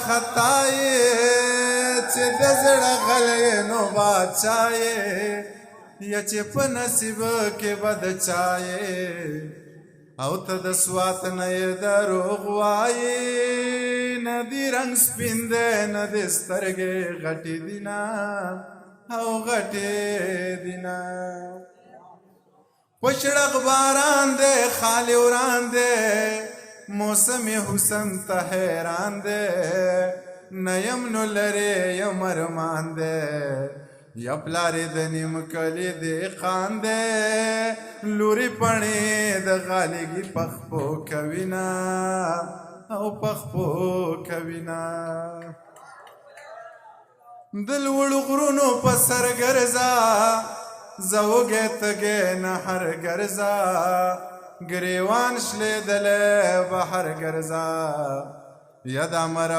خطای چې د زړه غلی نو باچایې یا چې په نصیب کې بد چایې او ته د سوات نه یې دروغ وایې نه دي رنګ سپین دی نه دې سترګې غټې دي نه او غټې دي نه په شړق باران دی خالي وران دی موسم حسن ته حیران دی نه یم نو لرې یم ارمان دی یا پلارې د نیم کلي دهقان دی لورې پڼې د غالګي پخپو کوي نه او پخپو کوي نه د لوړو غرونو په سر ګرځه زه وږی تږی نه هر ګرځه ګریوان شلېدلی بهر ګرځه یا د